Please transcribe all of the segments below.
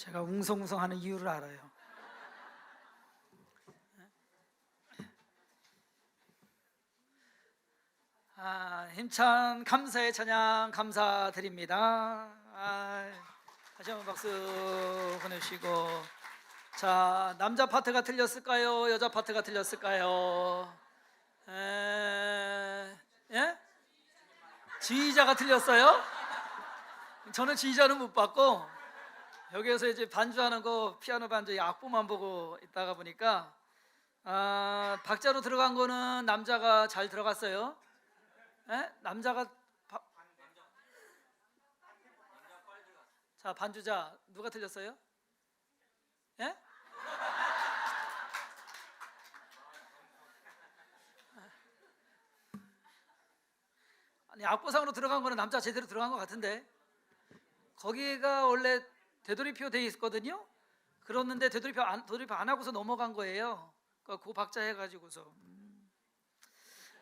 제가 웅성웅성하는 이유를 알아요. 힘찬 감사의 찬양 감사드립니다. 다시 한번 박수 보내주시고, 자, 남자 파트가 틀렸을까요? 여자 파트가 틀렸을까요? 예? 지휘자가 틀렸어요? 저는 지휘자는 못 받고 여기에서 이제 반주하는 거, 피아노 반주 악보만 보고 있다가 보니까 박자로 들어간 거는 남자가 잘 들어갔어요. 남자가 자, 반주자 누가 틀렸어요? 예? 아니, 악보상으로 들어간 거는 남자 제대로 들어간 것 같은데, 거기가 원래 되돌이표 돼 있거든요. 그랬는데 되돌이표 안 하고서 넘어간 거예요. 그 박자 해가지고서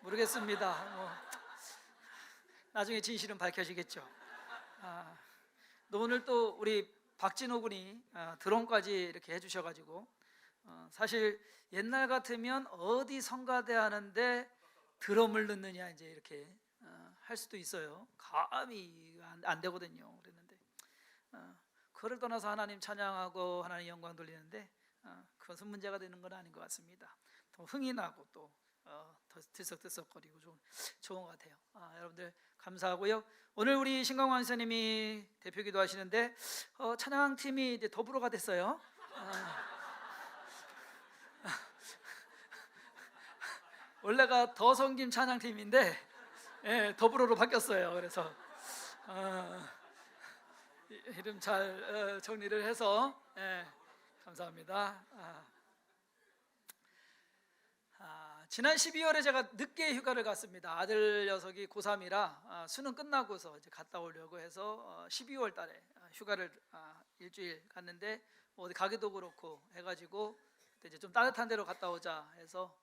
모르겠습니다. 나중에 진실은 밝혀지겠죠. 오늘 또 우리 박진호 군이 드럼까지 이렇게 해주셔가지고, 사실 옛날 같으면 어디 성가대 하는데 드럼을 넣느냐 이제 이렇게 할 수도 있어요. 감이 안 되거든요. 그랬는데 그를 떠나서 하나님 찬양하고 하나님 영광 돌리는데 그것은 문제가 되는 건 아닌 것 같습니다. 더 흥이 나고 또 더 들썩들썩거리고 좋은 것 같아요. 여러분들 감사하고요. 오늘 우리 신광환 선생님이 대표기도 하시는데 찬양팀이 이제 더불어가 됐어요. 원래가 더성김 찬양팀인데 더불어로 바뀌었어요. 그래서 이름 잘 정리를 해서 감사합니다. 지난 12월에 제가 늦게 휴가를 갔습니다. 아들 녀석이 고3이라 수능 끝나고서 이제 갔다 오려고 해서 12월 달에 휴가를 일주일 갔는데 어디 가기도 그렇고 해가지고 이제 좀 따뜻한 데로 갔다 오자 해서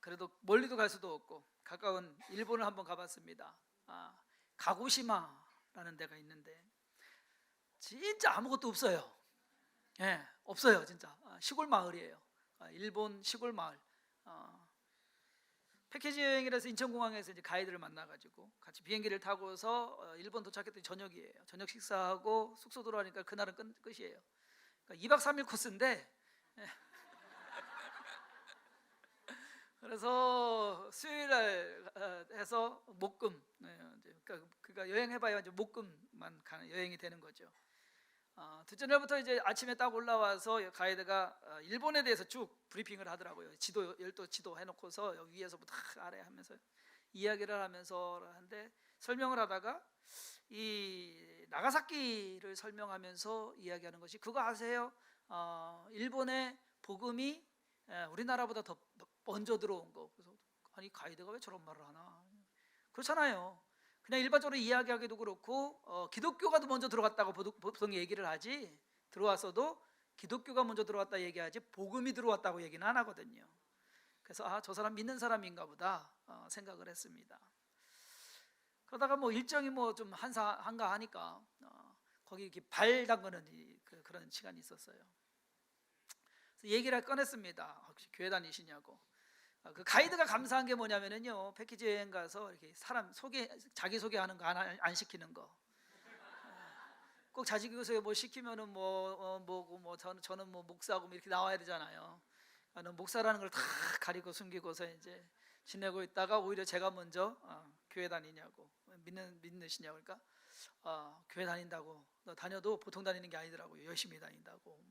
그래도 멀리도 갈 수도 없고 가까운 일본을 한번 가봤습니다. 가고시마라는 데가 있는데 진짜 아무것도 없어요. 없어요. 진짜 시골 마을이에요. 일본 시골 마을. 패키지 여행이라서 인천공항에서 이제 가이드를 만나가지고 같이 비행기를 타고서 일본 도착했더니 저녁이에요. 저녁 식사하고 숙소 들어가니까 그날은 끝이에요. 그러니까 2박 3일 코스인데 그래서 수요일날 해서 목금, 그러니까 여행해봐야 이제 목금만 가는 여행이 되는 거죠. 둘째 날부터 이제 아침에 딱 올라와서 가이드가 일본에 대해서 쭉 브리핑을 하더라고요. 열도 지도 해놓고서 여기 위에서부터 아래 하면서 이야기를 하면서 하는데, 설명을 하다가 이 나가사키를 설명하면서 이야기하는 것이, 그거 아세요? 일본의 복음이 우리나라보다 더 먼저 들어온 거. 그래서 아니, 가이드가 왜 저런 말을 하나? 그렇잖아요. 그냥 일반적으로 이야기하기도 그렇고 기독교가 더 먼저 들어갔다고 보통 얘기를 하지, 들어왔어도 기독교가 먼저 들어왔다 얘기하지 복음이 들어왔다고 얘기는 안 하거든요. 그래서 저 사람 믿는 사람인가 보다 생각을 했습니다. 그러다가 일정이 좀 한가하니까 거기 이렇게 발 담그는 그런 시간이 있었어요. 그래서 얘기를 꺼냈습니다. 혹시 교회 다니시냐고. 그 가이드가 감사한 게 뭐냐면요, 패키지 여행 가서 이렇게 사람 자기 소개하는 거 안 시키는 거. 꼭 자기 소개 시키면은 저는 목사고 이렇게 나와야 되잖아요. 나는 목사라는 걸 다 가리고 숨기고서 이제 지내고 있다가 오히려 제가 먼저 교회 다니냐고, 믿으시냐고. 그러니까 교회 다닌다고, 너 다녀도 보통 다니는 게 아니더라고요. 열심히 다닌다고.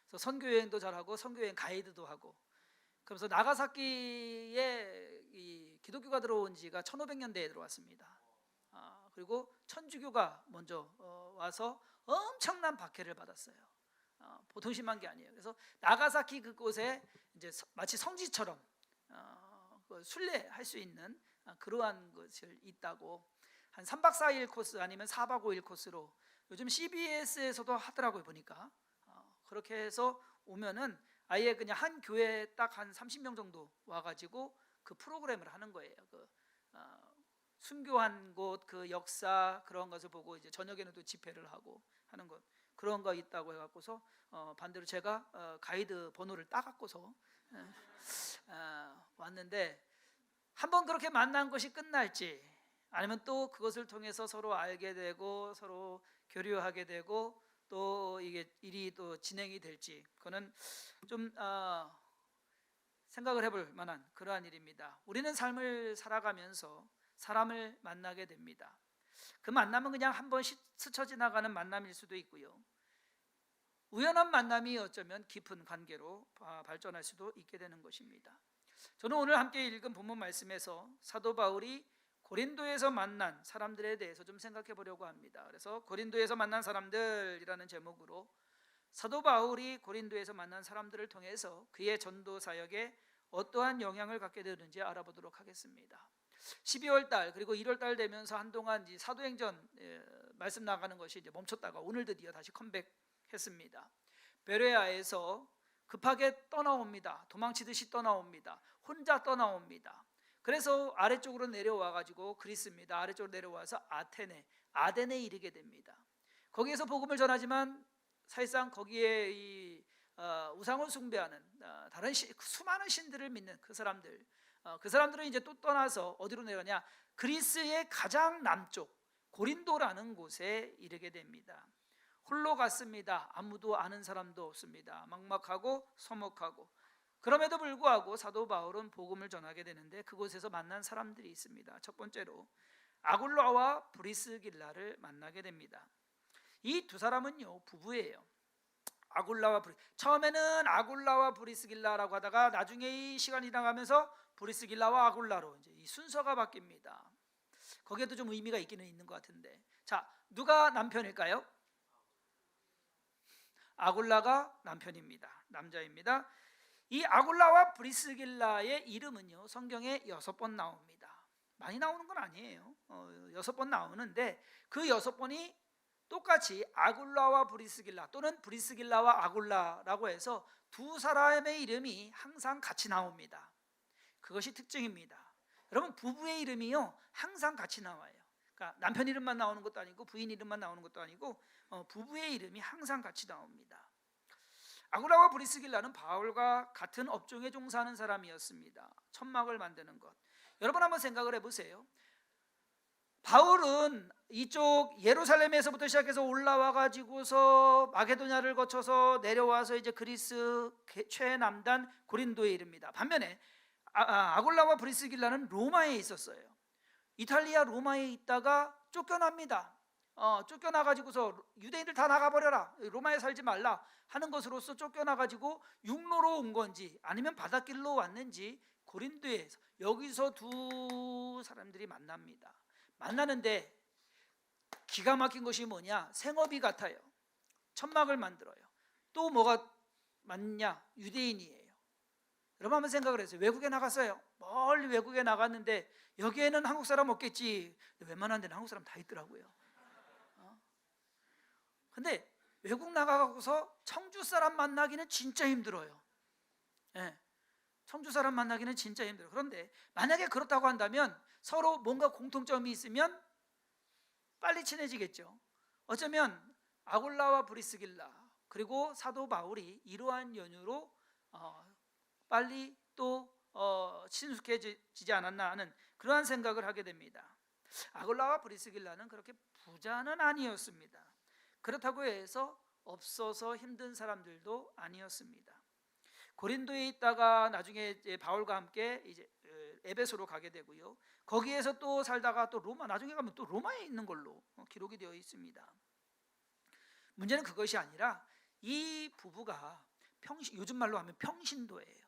그래서 선교 여행도 잘하고 선교 여행 가이드도 하고. 그래서 나가사키에 이 기독교가 들어온 지가 1500년대에 들어왔습니다. 그리고 천주교가 먼저 와서 엄청난 박해를 받았어요. 보통 심한 게 아니에요. 그래서 나가사키 그곳에 이제 마치 성지처럼 순례할 수 있는 그러한 것을 있다고, 한 3박 4일 코스 아니면 4박 5일 코스로 요즘 CBS에서도 하더라고요. 보니까 그렇게 해서 오면은 아예 그냥 한 교회에 딱 한 30명 정도 와가지고 그 프로그램을 하는 거예요. 순교한 곳, 그 역사, 그런 것을 보고 이제 저녁에는 또 집회를 하고 하는 것. 그런 거 있다고 해갖고서 반대로 제가 가이드 번호를 따갖고서 왔는데, 한번 그렇게 만난 것이 끝날지 아니면 또 그것을 통해서 서로 알게 되고 서로 교류하게 되고 또 이게 일이 또 진행이 될지, 그거는 좀 생각을 해볼 만한 그러한 일입니다. 우리는 삶을 살아가면서 사람을 만나게 됩니다. 그 만남은 그냥 한번 스쳐 지나가는 만남일 수도 있고요, 우연한 만남이 어쩌면 깊은 관계로 발전할 수도 있게 되는 것입니다. 저는 오늘 함께 읽은 본문 말씀에서 사도 바울이 고린도에서 만난 사람들에 대해서 좀 생각해 보려고 합니다. 그래서 고린도에서 만난 사람들이라는 제목으로 사도 바울이 고린도에서 만난 사람들을 통해서 그의 전도 사역에 어떠한 영향을 갖게 되는지 알아보도록 하겠습니다. 12월 달 그리고 1월 달 되면서 한동안 사도행전 말씀 나가는 것이 이제 멈췄다가 오늘 드디어 다시 컴백했습니다. 베레아에서 급하게 떠나옵니다. 도망치듯이 떠나옵니다. 혼자 떠나옵니다. 그래서 아래쪽으로 내려와 가지고 그리스입니다. 아래쪽으로 내려와서 아덴에 이르게 됩니다. 거기에서 복음을 전하지만 사실상 거기에 이 우상을 숭배하는 다른 수많은 신들을 믿는 그 사람들은 이제 또 떠나서 어디로 내려냐, 그리스의 가장 남쪽 고린도라는 곳에 이르게 됩니다. 홀로 갔습니다. 아무도 아는 사람도 없습니다. 막막하고 서먹하고, 그럼에도 불구하고 사도 바울은 복음을 전하게 되는데 그곳에서 만난 사람들이 있습니다. 첫 번째로 아굴라와 브리스길라를 만나게 됩니다. 이 두 사람은요 부부예요. 처음에는 아굴라와 브리스길라라고 하다가 나중에 이 시간이 지나가면서 브리스길라와 아굴라로 이제 이 순서가 바뀝니다. 거기에도 좀 의미가 있기는 있는 것 같은데, 자, 누가 남편일까요? 아굴라가 남편입니다. 남자입니다. 이 아굴라와 브리스길라의 이름은요 성경에 6번 나옵니다. 많이 나오는 건 아니에요. 6번 나오는데 그 6번이 똑같이 아굴라와 브리스길라 또는 브리스길라와 아굴라라고 해서 두 사람의 이름이 항상 같이 나옵니다. 그것이 특징입니다. 여러분, 부부의 이름이요 항상 같이 나와요. 그러니까 남편 이름만 나오는 것도 아니고 부인 이름만 나오는 것도 아니고 부부의 이름이 항상 같이 나옵니다. 아굴라와 브리스길라는 바울과 같은 업종에 종사하는 사람이었습니다. 천막을 만드는 것. 여러분 한번 생각을 해보세요. 바울은 이쪽 예루살렘에서부터 시작해서 올라와 가지고서 마게도냐를 거쳐서 내려와서 이제 그리스 최남단 고린도에 이릅니다. 반면에 아굴라와 브리스길라는 로마에 있었어요. 이탈리아 로마에 있다가 쫓겨납니다. 쫓겨나 가지고서 유대인들 다 나가버려라, 로마에 살지 말라 하는 것으로서 쫓겨나 가지고 육로로 온 건지 아니면 바닷길로 왔는지 고린도에서 여기서 두 사람들이 만납니다. 만나는데 기가 막힌 것이 뭐냐, 생업이 같아요. 천막을 만들어요. 또 뭐가 맞냐, 유대인이에요. 여러분 한번 생각을 해보세요. 외국에 나갔어요. 멀리 외국에 나갔는데 여기에는 한국 사람 없겠지. 웬만한 데는 한국 사람 다 있더라고요. 근데 외국 나가고서 청주 사람 만나기는 진짜 힘들어요. 청주 사람 만나기는 진짜 힘들어요. 그런데 만약에 그렇다고 한다면 서로 뭔가 공통점이 있으면 빨리 친해지겠죠. 어쩌면 아굴라와 브리스길라 그리고 사도 바울이 이러한 연유로 빨리 또 친숙해지지 않았나 하는 그러한 생각을 하게 됩니다. 아굴라와 브리스길라는 그렇게 부자는 아니었습니다. 그렇다고 해서 없어서 힘든 사람들도 아니었습니다. 고린도에 있다가 나중에 바울과 함께 이제 에베소로 가게 되고요. 거기에서 또 살다가 또 로마, 나중에 가면 또 로마에 있는 걸로 기록이 되어 있습니다. 문제는 그것이 아니라 이 부부가 요즘 말로 하면 평신도예요.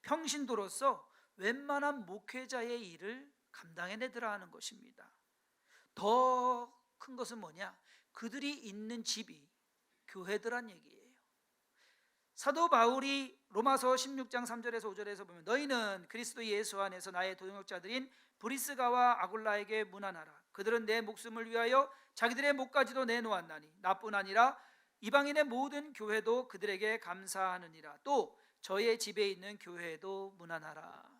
평신도로서 웬만한 목회자의 일을 감당해내더라 하는 것입니다. 더 큰 것은 뭐냐, 그들이 있는 집이 교회더란 얘기예요. 사도 바울이 로마서 16장 3절에서 5절에서 보면 너희는 그리스도 예수 안에서 나의 동역자들인 브리스가와 아굴라에게 문안하라. 그들은 내 목숨을 위하여 자기들의 목까지도 내놓았나니 나뿐 아니라 이방인의 모든 교회도 그들에게 감사하느니라. 또 저의 집에 있는 교회도 문안하라.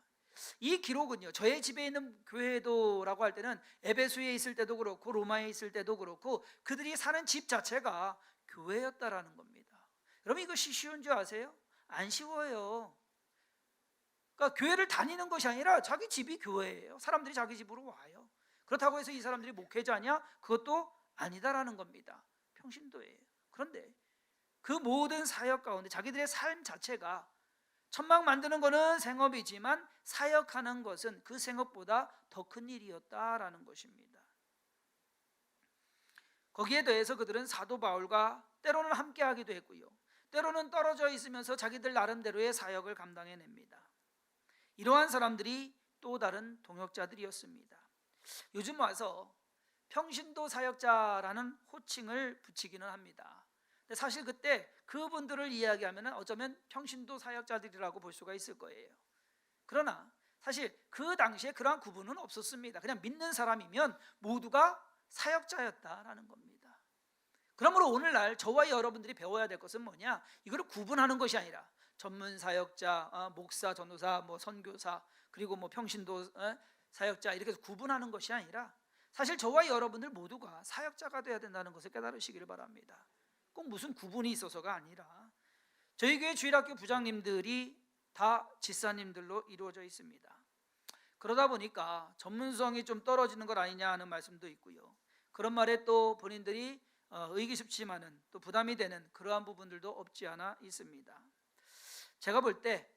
이 기록은요, 저의 집에 있는 교회도라고 할 때는 에베소에 있을 때도 그렇고 로마에 있을 때도 그렇고 그들이 사는 집 자체가 교회였다라는 겁니다. 여러분 이것이 쉬운 줄 아세요? 안 쉬워요. 그러니까 교회를 다니는 것이 아니라 자기 집이 교회예요. 사람들이 자기 집으로 와요. 그렇다고 해서 이 사람들이 목회자냐? 그것도 아니다라는 겁니다. 평신도예요. 그런데 그 모든 사역 가운데 자기들의 삶 자체가 천막 만드는 것은 생업이지만 사역하는 것은 그 생업보다 더 큰 일이었다라는 것입니다. 거기에 더해서 그들은 사도 바울과 때로는 함께하기도 했고요, 때로는 떨어져 있으면서 자기들 나름대로의 사역을 감당해냅니다. 이러한 사람들이 또 다른 동역자들이었습니다. 요즘 와서 평신도 사역자라는 호칭을 붙이기는 합니다. 근데 사실 그때 그분들을 이야기하면 어쩌면 평신도 사역자들이라고 볼 수가 있을 거예요. 그러나 사실 그 당시에 그러한 구분은 없었습니다. 그냥 믿는 사람이면 모두가 사역자였다라는 겁니다. 그러므로 오늘날 저와 여러분들이 배워야 될 것은 뭐냐? 이걸 구분하는 것이 아니라 전문 사역자, 목사, 전도사, 선교사, 그리고 평신도 사역자 이렇게 해서 구분하는 것이 아니라 사실 저와 여러분들 모두가 사역자가 되어야 된다는 것을 깨달으시기를 바랍니다. 꼭 무슨 구분이 있어서가 아니라 저희 교회 주일학교 부장님들이 다 집사님들로 이루어져 있습니다. 그러다 보니까 전문성이 좀 떨어지는 것 아니냐 하는 말씀도 있고요, 그런 말에 또 본인들이 의기소침하는 또 부담이 되는 그러한 부분들도 없지 않아 있습니다. 제가 볼 때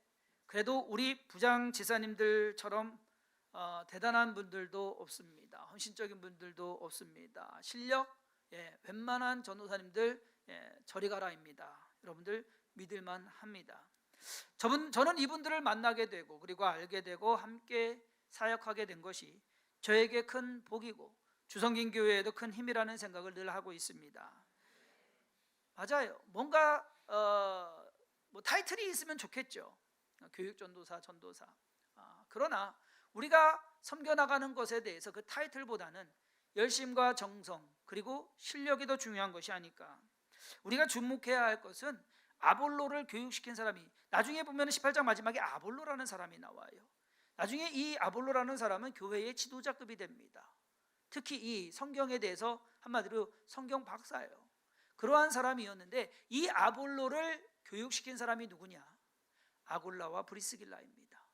그래도 우리 부장 지사님들처럼 대단한 분들도 없습니다. 헌신적인 분들도 없습니다. 실력, 웬만한 전도사님들 저리 가라입니다. 여러분들 믿을만 합니다. 저는 이분들을 만나게 되고 그리고 알게 되고 함께 사역하게 된 것이 저에게 큰 복이고 주성긴 교회에도 큰 힘이라는 생각을 늘 하고 있습니다. 맞아요. 뭔가 타이틀이 있으면 좋겠죠. 교육전도사, 전도사. 그러나 우리가 섬겨나가는 것에 대해서 그 타이틀보다는 열심과 정성 그리고 실력이 더 중요한 것이 아닐까. 우리가 주목해야 할 것은 아볼로를 교육시킨 사람이, 나중에 보면 18장 마지막에 아볼로라는 사람이 나와요. 나중에 이 아볼로라는 사람은 교회의 지도자급이 됩니다. 특히 이 성경에 대해서 한마디로 성경 박사예요. 그러한 사람이었는데 이 아볼로를 교육시킨 사람이 누구냐? 아굴라와 브리스길라입니다.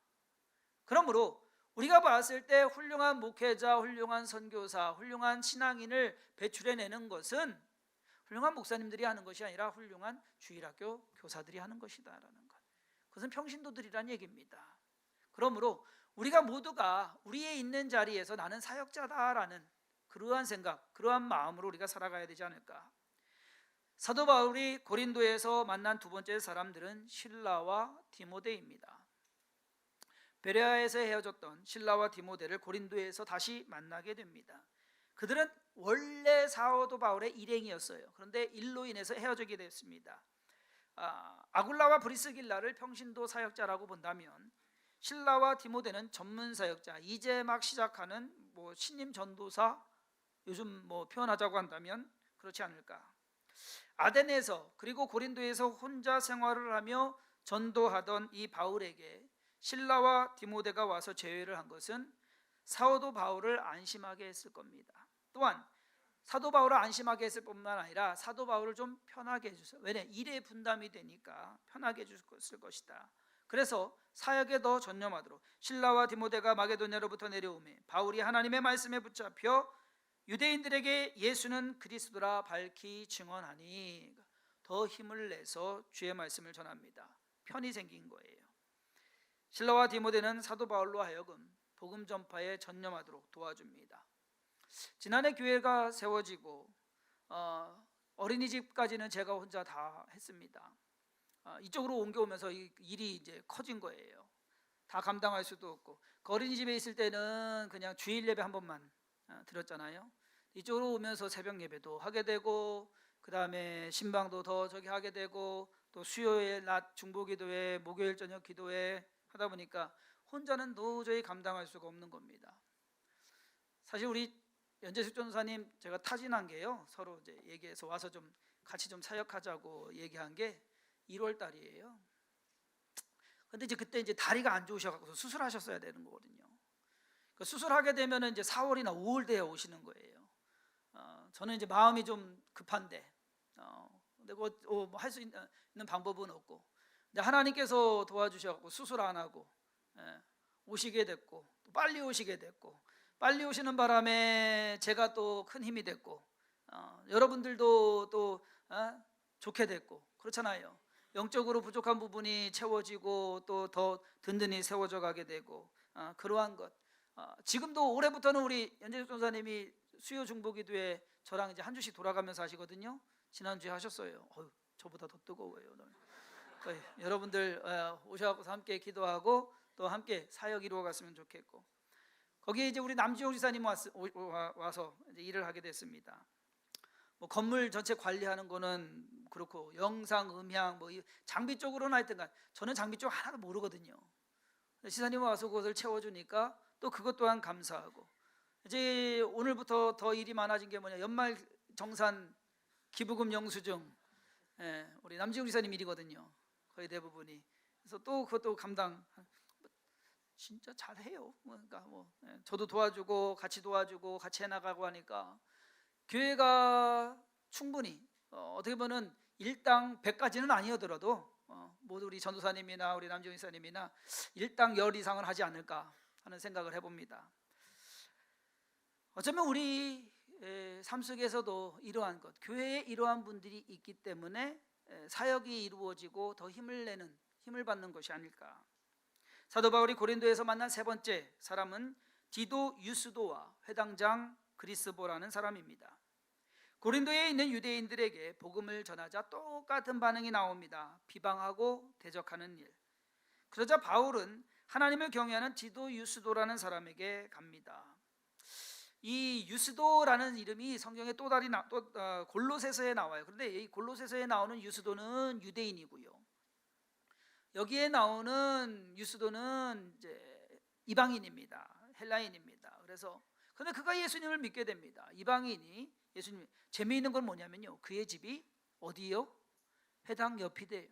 그러므로 우리가 봤을 때 훌륭한 목회자, 훌륭한 선교사, 훌륭한 신앙인을 배출해내는 것은 훌륭한 목사님들이 하는 것이 아니라 훌륭한 주일학교 교사들이 하는 것이다라는 것. 그것은 평신도들이란 얘기입니다. 그러므로 우리가 모두가 우리의 있는 자리에서 나는 사역자다라는 그러한 생각, 그러한 마음으로 우리가 살아가야 되지 않을까. 사도 바울이 고린도에서 만난 두 번째 사람들은 실라와 디모데입니다. 베레아에서 헤어졌던 실라와 디모데를 고린도에서 다시 만나게 됩니다. 그들은 원래 사도 바울의 일행이었어요. 그런데 일로 인해서 헤어지게 됐습니다. 아굴라와 브리스길라를 평신도 사역자라고 본다면 실라와 디모데는 전문 사역자, 이제 막 시작하는 신임 전도사, 요즘 표현하자고 한다면 그렇지 않을까. 아덴에서 그리고 고린도에서 혼자 생활을 하며 전도하던 이 바울에게 실라와 디모데가 와서 제외를 한 것은 사도 바울을 안심하게 했을 겁니다. 또한 사도 바울을 안심하게 했을 뿐만 아니라 사도 바울을 좀 편하게 해주세요. 왜냐? 일에 분담이 되니까 편하게 해줬을 것이다. 그래서 사역에 더 전념하도록 실라와 디모데가 마게도냐로부터 내려오매 바울이 하나님의 말씀에 붙잡혀 유대인들에게 예수는 그리스도라 밝히 증언하니 더 힘을 내서 주의 말씀을 전합니다. 편이 생긴 거예요. 실라와 디모데는 사도 바울로 하여금 복음 전파에 전념하도록 도와줍니다. 지난해 교회가 세워지고 어린이집까지는 제가 혼자 다 했습니다. 이쪽으로 옮겨오면서 이 일이 이제 커진 거예요. 다 감당할 수도 없고, 그 어린이집에 있을 때는 그냥 주일 예배 한 번만 드렸잖아요. 이쪽으로 오면서 새벽 예배도 하게 되고, 그 다음에 신방도 더 하게 되고, 또 수요일 낮 중보기도회, 목요일 저녁 기도회 하다 보니까 혼자는 도저히 감당할 수가 없는 겁니다. 사실 우리 연재숙 전사님 제가 타진한 게요, 서로 이제 얘기해서 와서 좀 같이 좀 사역하자고 얘기한 게 1월 달이에요. 근데 그때 다리가 안 좋으셔가지고 수술하셨어야 되는 거거든요. 수술하게 되면 이제 4월이나 5월 돼야 오시는 거예요. 저는 이제 마음이 좀 급한데 근데 할 수 있는 방법은 없고, 근데 하나님께서 도와주셔서 수술 안 하고 오시게 됐고, 또 빨리 오시게 됐고, 빨리 오시는 바람에 제가 또 큰 힘이 됐고, 여러분들도 또 좋게 됐고, 그렇잖아요. 영적으로 부족한 부분이 채워지고 또 더 든든히 세워져 가게 되고, 그러한 것. 지금도 올해부터는 우리 연재석 전사님이 수요 중보기도에 저랑 이제 한 주씩 돌아가면서 하시거든요. 지난주에 하셨어요. 저보다 더 뜨거워요. 여러분들 오셔서 함께 기도하고 또 함께 사역 이루어 갔으면 좋겠고, 거기에 이제 우리 남지용 지사님 와서 이제 일을 하게 됐습니다. 뭐 건물 전체 관리하는 거는 그렇고, 영상, 음향, 뭐 장비 쪽으로는 하여튼간 저는 장비 쪽 하나도 모르거든요. 지사님 와서 그것을 채워주니까 또 그것 또한 감사하고, 이제 오늘부터 더 일이 많아진 게 뭐냐, 연말 정산 기부금 영수증, 우리 남지용 지사님 일이거든요. 거의 대부분이. 그래서 또 그것도 감당, 진짜 잘해요. 그러니까 저도 도와주고 같이 도와주고 같이 해나가고 하니까 교회가 충분히 어떻게 보면 일당 100까지는 아니더라도 모두 우리 전도사님이나 우리 남지용 지사님이나 일당 10 이상은 하지 않을까 하는 생각을 해봅니다. 어쩌면 우리 삶 속에서도 이러한 것, 교회에 이러한 분들이 있기 때문에 사역이 이루어지고 더 힘을 받는 것이 아닐까. 사도 바울이 고린도에서 만난 세 번째 사람은 디도 유스도와 회당장 그리스보라는 사람입니다. 고린도에 있는 유대인들에게 복음을 전하자 똑같은 반응이 나옵니다. 비방하고 대적하는 일. 그러자 바울은 하나님을 경외하는 디도 유스도라는 사람에게 갑니다. 이 유스도라는 이름이 성경에 또 골로새서에 나와요. 그런데 이 골로새서에 나오는 유스도는 유대인이고요, 여기에 나오는 유스도는 이제 이방인입니다. 헬라인입니다. 그런데 그가 예수님을 믿게 됩니다. 이방인이 예수님. 재미있는 건 뭐냐면요, 그의 집이 어디요? 회당 옆이래요.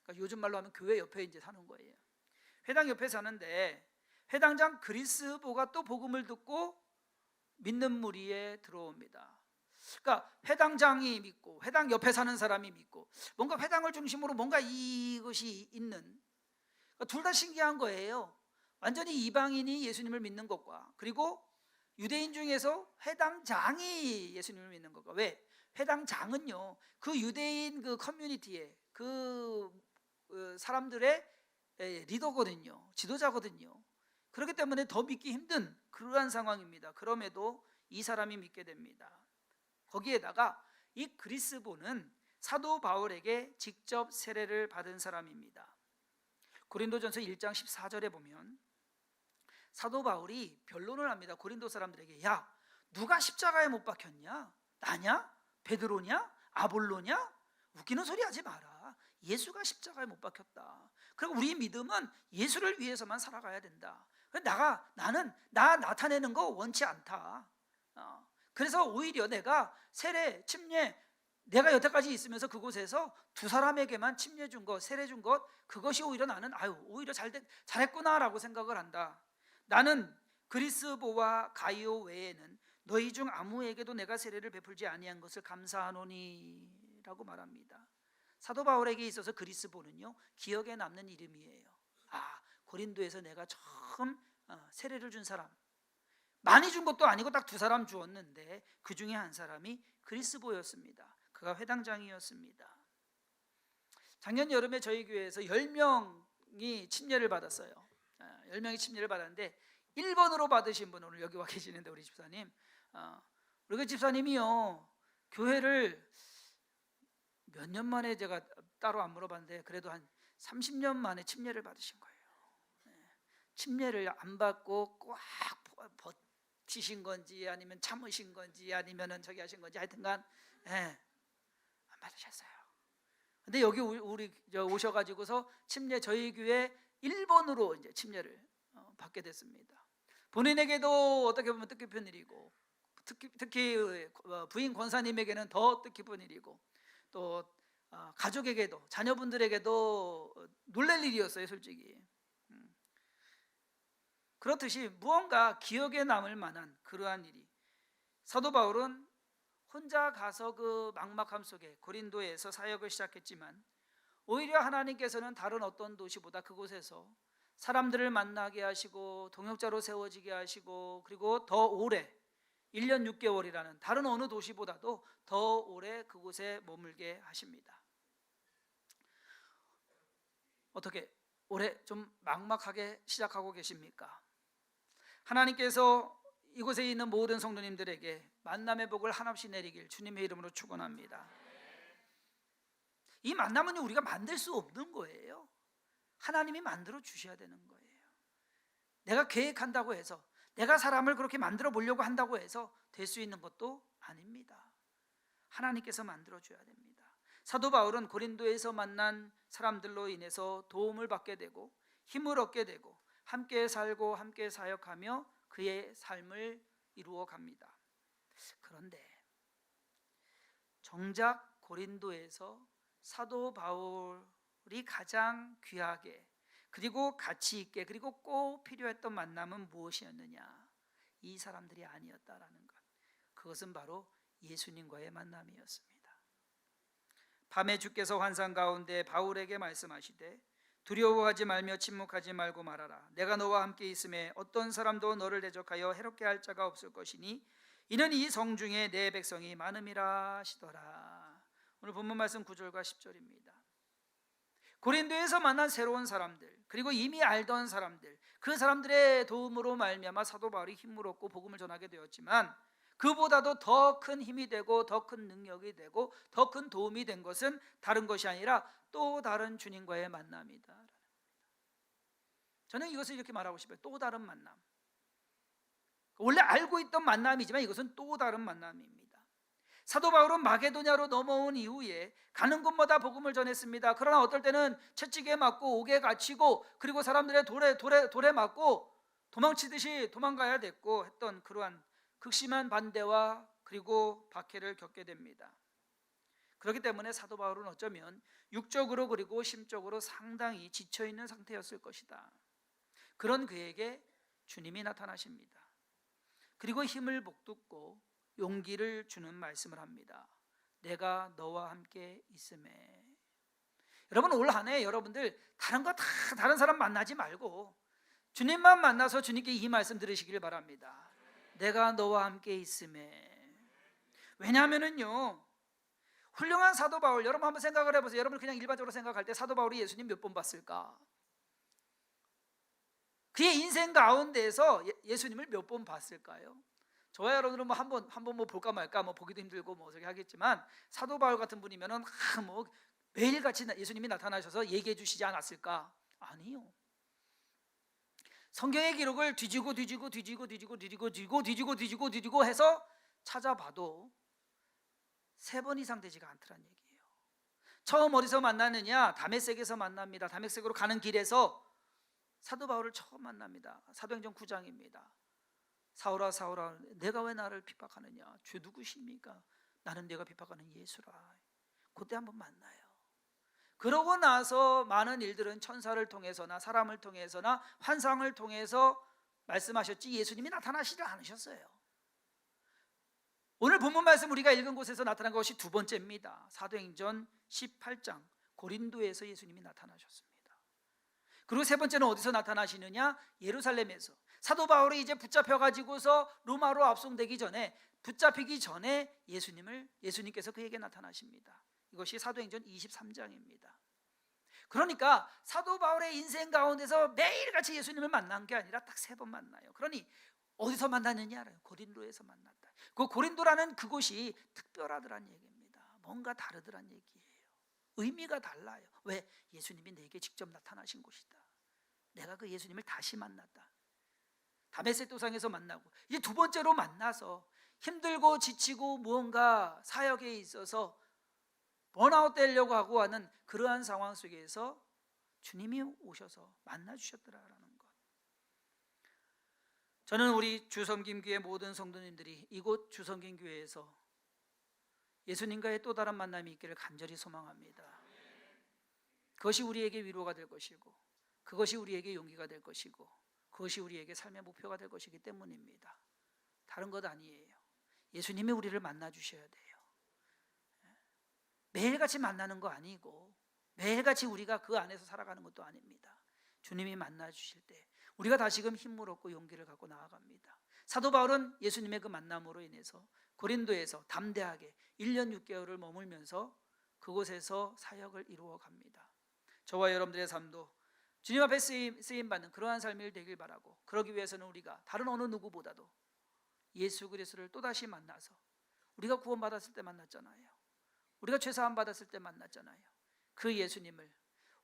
그러니까 요즘 말로 하면 교회 옆에 이제 사는 거예요. 회당 옆에 사는데 회당장 그리스보가 또 복음을 듣고 믿는 무리에 들어옵니다. 그러니까 회당장이 믿고 회당 옆에 사는 사람이 믿고, 뭔가 회당을 중심으로 뭔가 이것이 있는, 그러니까 둘 다 신기한 거예요. 완전히 이방인이 예수님을 믿는 것과, 그리고 유대인 중에서 회당장이 예수님을 믿는 것과. 왜? 회당장은요, 그 유대인 그 커뮤니티에 그 사람들의 리더거든요, 지도자거든요. 그렇기 때문에 더 믿기 힘든 그러한 상황입니다. 그럼에도 이 사람이 믿게 됩니다. 거기에다가 이 그리스보는 사도 바울에게 직접 세례를 받은 사람입니다. 고린도전서 1장 14절에 보면 사도 바울이 변론을 합니다. 고린도 사람들에게, 야, 누가 십자가에 못 박혔냐? 나냐? 베드로냐? 아볼로냐? 웃기는 소리 하지 마라. 예수가 십자가에 못 박혔다. 그리고 우리 믿음은 예수를 위해서만 살아가야 된다. 나는 나 나타내는 거 원치 않다. 그래서 오히려 내가 세례, 침례, 내가 여태까지 있으면서 그곳에서 두 사람에게만 침례 준 것, 세례 준 것, 그것이 오히려 나는 오히려 잘했구나라고 생각을 한다. 나는 그리스보와 가이오 외에는 너희 중 아무에게도 내가 세례를 베풀지 아니한 것을 감사하노니 라고 말합니다. 사도 바울에게 있어서 그리스보는요, 기억에 남는 이름이에요. 고린도에서 내가 처음 세례를 준 사람, 많이 준 것도 아니고 딱 두 사람 주었는데 그 중에 한 사람이 그리스보였습니다. 그가 회당장이었습니다. 작년 여름에 저희 교회에서 10명이 침례를 받았어요. 10명이 침례를 받았는데 1번으로 받으신 분, 오늘 여기 와 계시는데 우리 집사님, 우리 그 집사님이요, 교회를 몇 년 만에, 제가 따로 안 물어봤는데 그래도 한 30년 만에 침례를 받으신 거예요. 침례를 안 받고 꽉 버티신 건지 아니면 참으신 건지 아니면은 저기 하신 건지 하여튼간 안 받으셨어요. 근데 여기 우리 오셔가지고서 침례, 저희 교회 1번으로 이제 침례를 받게 됐습니다. 본인에게도 어떻게 보면 뜻깊은 일이고, 특히 부인 권사님에게는 더 뜻깊은 일이고, 또 가족에게도, 자녀분들에게도 놀랄 일이었어요, 솔직히. 그렇듯이 무언가 기억에 남을 만한 그러한 일이, 사도 바울은 혼자 가서 그 막막함 속에 고린도에서 사역을 시작했지만 오히려 하나님께서는 다른 어떤 도시보다 그곳에서 사람들을 만나게 하시고 동역자로 세워지게 하시고 그리고 더 오래 1년 6개월이라는 다른 어느 도시보다도 더 오래 그곳에 머물게 하십니다. 어떻게 올해 좀 막막하게 시작하고 계십니까? 하나님께서 이곳에 있는 모든 성도님들에게 만남의 복을 한없이 내리길 주님의 이름으로 축원합니다. 이 만남은 우리가 만들 수 없는 거예요. 하나님이 만들어 주셔야 되는 거예요. 내가 계획한다고 해서, 내가 사람을 그렇게 만들어 보려고 한다고 해서 될 수 있는 것도 아닙니다. 하나님께서 만들어 줘야 됩니다. 사도 바울은 고린도에서 만난 사람들로 인해서 도움을 받게 되고 힘을 얻게 되고 함께 살고 함께 사역하며 그의 삶을 이루어 갑니다. 그런데 정작 고린도에서 사도 바울이 가장 귀하게 그리고 가치 있게 그리고 꼭 필요했던 만남은 무엇이었느냐? 이 사람들이 아니었다라는 것. 그것은 바로 예수님과의 만남이었습니다. 밤에 주께서 환상 가운데 바울에게 말씀하시되 두려워하지 말며 침묵하지 말고 말하라. 내가 너와 함께 있음에 어떤 사람도 너를 대적하여 해롭게 할 자가 없을 것이니 이는 이 성 중에 내 백성이 많음이라 하시더라. 오늘 본문 말씀 9절과 10절입니다. 고린도에서 만난 새로운 사람들 그리고 이미 알던 사람들, 그 사람들의 도움으로 말미암아 사도 바울이 힘을 얻고 복음을 전하게 되었지만 그보다도 더 큰 힘이 되고 더 큰 능력이 되고 더 큰 도움이 된 것은 다른 것이 아니라 또 다른 주님과의 만남이다. 저는 이것을 이렇게 말하고 싶어요. 또 다른 만남. 원래 알고 있던 만남이지만 이것은 또 다른 만남입니다. 사도 바울은 마게도냐로 넘어온 이후에 가는 곳마다 복음을 전했습니다. 그러나 어떨 때는 채찍에 맞고 옥에 갇히고 그리고 사람들의 돌에 맞고 도망치듯이 도망가야 됐고 했던 그러한 극심한 반대와 그리고 박해를 겪게 됩니다. 그렇기 때문에 사도 바울은 어쩌면 육적으로 그리고 심적으로 상당히 지쳐있는 상태였을 것이다. 그런 그에게 주님이 나타나십니다. 그리고 힘을 북돋고 용기를 주는 말씀을 합니다. 내가 너와 함께 있음에. 여러분 올 한 해 여러분들 다른 거 다 다른 사람 만나지 말고 주님만 만나서 주님께 이 말씀 들으시길 바랍니다. 내가 너와 함께 있음에. 왜냐하면은요 훌륭한 사도 바울, 여러분 한번 생각을 해보세요. 여러분 그냥 일반적으로 생각할 때 사도 바울이 예수님 몇 번 봤을까? 그의 인생 가운데에서 예수님을 몇 번 봤을까요? 저와 여러분들은 한번 볼까 말까 보기도 힘들고 저기 하겠지만 사도 바울 같은 분이면은 매일같이 예수님이 나타나셔서 얘기해 주시지 않았을까? 아니요. 성경의 기록을 뒤지고 해서 찾아봐도 3번 이상 되지가 않더란 얘기예요. 처음 어디서 만나느냐? 다메섹에서 만납니다. 다메섹으로 가는 길에서 사도 바울을 처음 만납니다. 사도행전 9장입니다. 사울아 사울아 내가 왜 나를 핍박하느냐? 주 누구십니까? 나는 내가 핍박하는 예수라. 그때 한번 만나요. 그러고 나서 많은 일들은 천사를 통해서나 사람을 통해서나 환상을 통해서 말씀하셨지 예수님이 나타나시지 않으셨어요. 오늘 본문 말씀 우리가 읽은 곳에서 나타난 것이 두 번째입니다. 사도행전 18장 고린도에서 예수님이 나타나셨습니다. 그리고 세 번째는 어디서 나타나시느냐? 예루살렘에서. 사도 바울이 이제 붙잡혀가지고서 로마로 압송되기 전에, 붙잡히기 전에 예수님께서 그에게 나타나십니다. 이것이 사도행전 23장입니다. 그러니까 사도 바울의 인생 가운데서 매일같이 예수님을 만난 게 아니라 딱 3번 만나요. 그러니 어디서 만났느냐? 고린도에서 만났다. 그 고린도라는 그곳이 특별하더란 얘기입니다. 뭔가 다르더란 얘기예요. 의미가 달라요. 왜? 예수님이 내게 직접 나타나신 곳이다. 내가 그 예수님을 다시 만났다. 다메섹 도상에서 만나고 이제 두 번째로 만나서 힘들고 지치고 무언가 사역에 있어서 번아웃 되려고 하고 하는 그러한 상황 속에서 주님이 오셔서 만나주셨더라라는 것. 저는 우리 주섬김교회 모든 성도님들이 이곳 주섬김교회에서 예수님과의 또 다른 만남이 있기를 간절히 소망합니다. 그것이 우리에게 위로가 될 것이고 그것이 우리에게 용기가 될 것이고 그것이 우리에게 삶의 목표가 될 것이기 때문입니다. 다른 것 아니에요. 예수님이 우리를 만나 주셔야 돼요. 매일같이 만나는 거 아니고 매일같이 우리가 그 안에서 살아가는 것도 아닙니다. 주님이 만나 주실 때 우리가 다시금 힘을 얻고 용기를 갖고 나아갑니다. 사도 바울은 예수님의 그 만남으로 인해서 고린도에서 담대하게 1년 6개월을 머물면서 그곳에서 사역을 이루어 갑니다. 저와 여러분들의 삶도 주님 앞에 쓰임받는 그러한 삶이 되길 바라고, 그러기 위해서는 우리가 다른 어느 누구보다도 예수 그리스도를 또다시 만나서, 우리가 구원받았을 때 만났잖아요. 우리가 죄사함 받았을 때 만났잖아요. 그 예수님을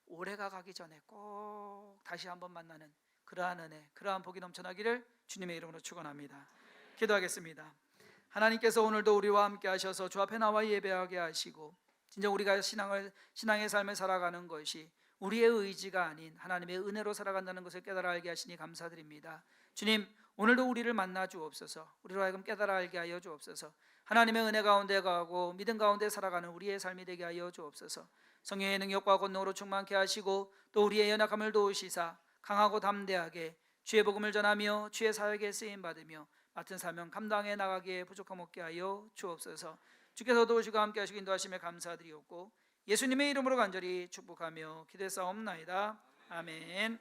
올해가 가기 전에 꼭 다시 한번 만나는 그러한 은혜, 그러한 복이 넘쳐나기를 주님의 이름으로 축원합니다. 기도하겠습니다. 하나님께서 오늘도 우리와 함께 하셔서 주 앞에 나와 예배하게 하시고, 진짜 우리가 신앙의 삶을 살아가는 것이 우리의 의지가 아닌 하나님의 은혜로 살아간다는 것을 깨달아 알게 하시니 감사드립니다. 주님, 오늘도 우리를 만나 주옵소서. 우리로 하여금 깨달아 알게 하여 주옵소서. 하나님의 은혜 가운데 가고 믿음 가운데 살아가는 우리의 삶이 되게 하여 주옵소서. 성령의 능력과 권능으로 충만케 하시고, 또 우리의 연약함을 도우시사 강하고 담대하게 주의 복음을 전하며 주의 사역에 쓰임 받으며 맡은 사명 감당해 나가기에 부족함 없게 하여 주옵소서. 주께서 도우시고 함께 하시고 인도하심에 감사드리옵고 예수님의 이름으로 간절히 축복하며 기도했사옵나이다. 아멘.